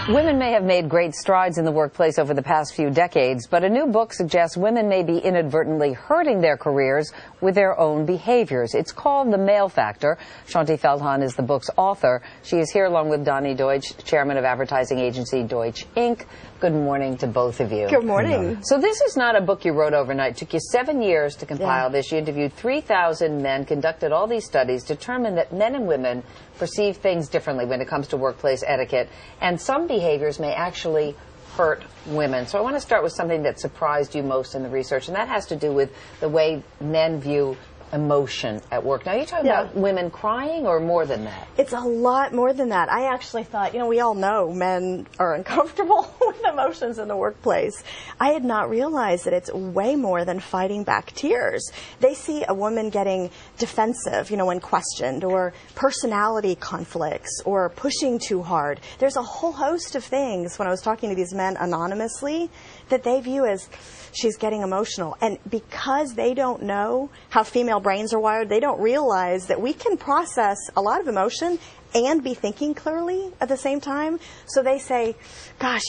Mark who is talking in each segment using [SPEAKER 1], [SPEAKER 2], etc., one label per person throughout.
[SPEAKER 1] Women may have made great strides in the workplace over the past few decades, but a new book suggests women may be inadvertently hurting their careers with their own behaviors. It's called The Male Factor. Shaunti Feldahn is the book's author. She is here along with Donnie Deutsch, chairman of advertising agency Deutsch Inc. Good morning to both of you.
[SPEAKER 2] Good morning.
[SPEAKER 1] So this is not a book you wrote overnight. It took you 7 years to compile this. You interviewed 3,000 men, conducted all these studies, determined that men and women perceive things differently when it comes to workplace etiquette, and some behaviors may actually hurt women. So I want to start with something that surprised you most in the research, and that has to do with the way men view emotion at work. Now, you're talking about women crying, or more than that?
[SPEAKER 2] It's a lot more than that. I actually thought, we all know men are uncomfortable with emotions in the workplace. I had not realized that it's way more than fighting back tears. They see a woman getting defensive, when questioned, or personality conflicts, or pushing too hard. There's a whole host of things, when I was talking to these men anonymously, that they view as she's getting emotional. And because they don't know how female brains are wired, they don't realize that we can process a lot of emotion and be thinking clearly at the same time. So they say, gosh,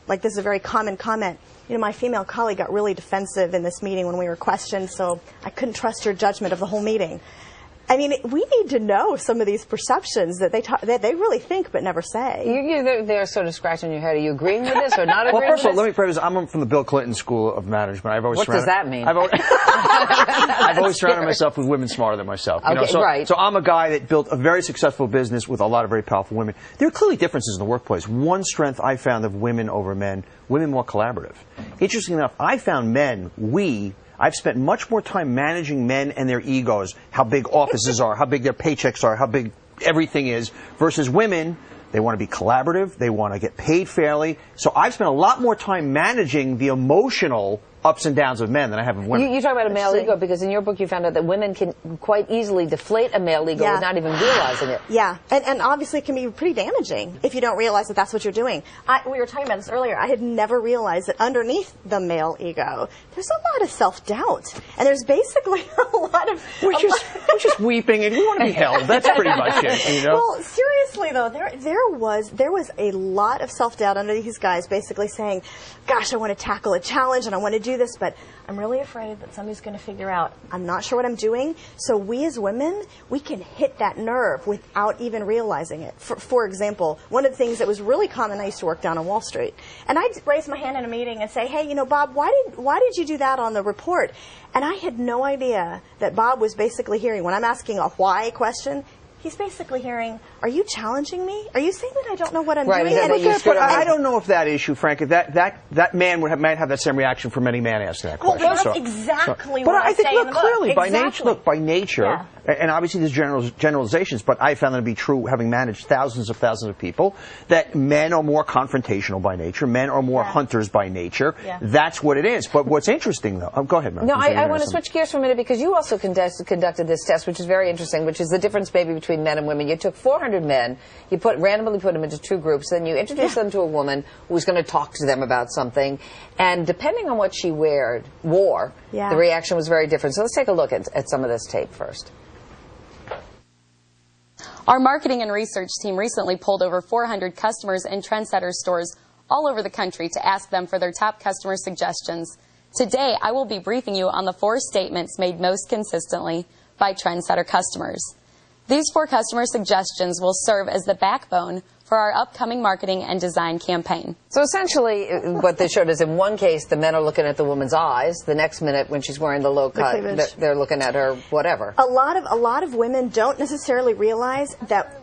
[SPEAKER 2] like this is a very common comment, my female colleague got really defensive in this meeting when we were questioned, so I couldn't trust your judgment of the whole meeting. I mean, we need to know some of these perceptions that they really think but never say.
[SPEAKER 1] They're sort of scratching your head. Are you agreeing with this or not agreeing with this?
[SPEAKER 3] Well, first of all, let me preface, I'm from the Bill Clinton School of Management.
[SPEAKER 1] What does that mean?
[SPEAKER 3] I've always surrounded myself with women smarter than myself.
[SPEAKER 1] Right.
[SPEAKER 3] So I'm a guy that built a very successful business with a lot of very powerful women. There are clearly differences in the workplace. One strength I found of women over men, women more collaborative. Interestingly enough, I found men, I've spent much more time managing men and their egos, how big offices are, how big their paychecks are, how big everything is, versus women. They want to be collaborative. They want to get paid fairly. So I've spent a lot more time managing the emotional ups and downs of men than I have of women.
[SPEAKER 1] You talk about a male ego because in your book you found out that women can quite easily deflate a male ego without even realizing it.
[SPEAKER 2] Yeah, and obviously it can be pretty damaging if you don't realize that that's what you're doing. We were talking about this earlier. I had never realized that underneath the male ego, there's a lot of self-doubt. And there's basically a lot of...
[SPEAKER 3] We're just weeping and we want to be held. That's pretty much it,
[SPEAKER 2] Well, seriously though, there was a lot of self-doubt under these guys basically saying, gosh, I want to tackle a challenge and I want to do this, but I'm really afraid that somebody's going to figure out I'm not sure what I'm doing. So we as women, we can hit that nerve without even realizing it. For example, one of the things that was really common, I used to work down on Wall Street, and I'd raise my hand in a meeting and say, hey, Bob, why did you do that on the report? And I had no idea that Bob was basically hearing, when I'm asking a why question, he's basically hearing, are you challenging me? Are you saying that I don't know what I'm doing?
[SPEAKER 3] But I don't know if that issue, frankly, that man might have that same reaction from any man asking that question.
[SPEAKER 2] Well, that's exactly what I say in the book.
[SPEAKER 3] Clearly, by nature, and obviously there's generalizations, but I found that to be true, having managed thousands of people, that men are more confrontational by nature. Men are more hunters by nature. That's what it is. But what's interesting, though... go ahead, Mary.
[SPEAKER 1] No, I want to switch gears for a minute because you also conducted this test, which is very interesting, which is the difference maybe between men and women. You took 400 men, you randomly put them into two groups, then you introduced them to a woman who was going to talk to them about something, and depending on what she wore, the reaction was very different. So let's take a look at some of this tape first.
[SPEAKER 4] Our marketing and research team recently pulled over 400 customers in Trendsetter stores all over the country to ask them for their top customer suggestions. Today, I will be briefing you on the 4 statements made most consistently by Trendsetter customers. These 4 customer suggestions will serve as the backbone for our upcoming marketing and design campaign.
[SPEAKER 1] So essentially, what they showed is in one case, the men are looking at the woman's eyes. The next minute, when she's wearing the low cut, they're looking at her whatever.
[SPEAKER 2] A lot of women don't necessarily realize that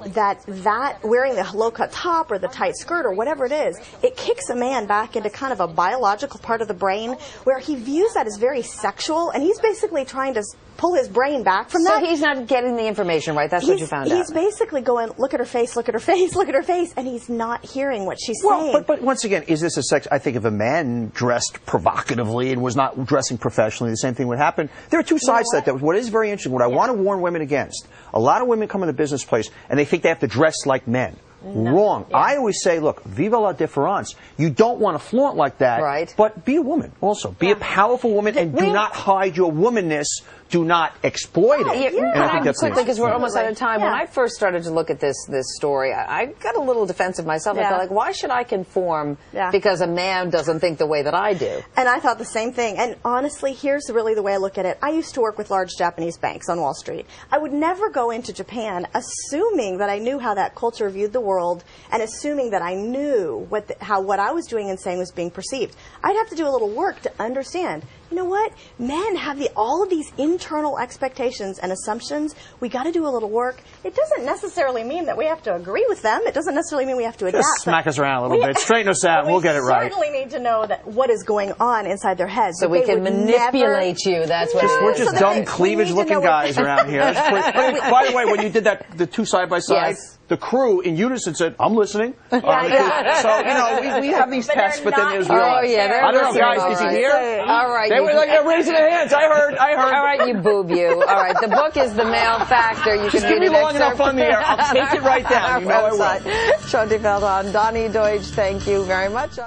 [SPEAKER 2] wearing the low cut top or the tight skirt or whatever it is, it kicks a man back into kind of a biological part of the brain where he views that as very sexual, and he's basically trying to pull his brain back from that.
[SPEAKER 1] So he's not getting the information right. That's what you found out.
[SPEAKER 2] He's basically going, look at her face, look at her face, look at her face, and he's not hearing what she's saying.
[SPEAKER 3] But once again, is this a sex? I think if a man dressed provocatively and was not dressing professionally, the same thing would happen. There are two sides to that. What is very interesting, what I want to warn women against, a lot of women come in the business place and they think they have to dress like men. No. Wrong. Yeah. I always say, look, viva la différence. You don't want to flaunt like that,
[SPEAKER 1] right,
[SPEAKER 3] but be a woman also. Be a powerful woman and do not hide your womanness do not exploit it. And I think that's
[SPEAKER 1] quickly, because we're almost out of time.
[SPEAKER 2] Yeah.
[SPEAKER 1] When I first started to look at this story, I got a little defensive myself. I felt like, why should I conform because a man doesn't think the way that I do?
[SPEAKER 2] And I thought the same thing. And honestly, here's really the way I look at it. I used to work with large Japanese banks on Wall Street. I would never go into Japan assuming that I knew how that culture viewed the world and assuming that I knew how what I was doing and saying was being perceived. I'd have to do a little work to understand, you know what? Men have all of these internal expectations and assumptions. We got to do a little work. It doesn't necessarily mean that we have to agree with them. It doesn't necessarily mean we have to adapt.
[SPEAKER 3] Just smack us around a little bit, straighten us out, and we'll get it right.
[SPEAKER 2] We certainly need to know that what is going on inside their heads.
[SPEAKER 1] So we can manipulate you. That's what
[SPEAKER 3] we're just dumb cleavage-looking guys around here. By the way, when you did the two side-by-side, the crew in unison said, "I'm listening." So, you know, we have these tests, but then there's real.
[SPEAKER 1] Oh, yeah.
[SPEAKER 3] I don't know, guys, did you hear?
[SPEAKER 1] All right.
[SPEAKER 3] They were like, they're raising their hands. I heard.
[SPEAKER 1] All right, you boob you. All right, the book is The Male Factor. You
[SPEAKER 3] just
[SPEAKER 1] can
[SPEAKER 3] give me long enough on the air. I'll take it right down. You know I will.
[SPEAKER 1] Shaunti Feldahn, Donnie Deutsch, thank you very much.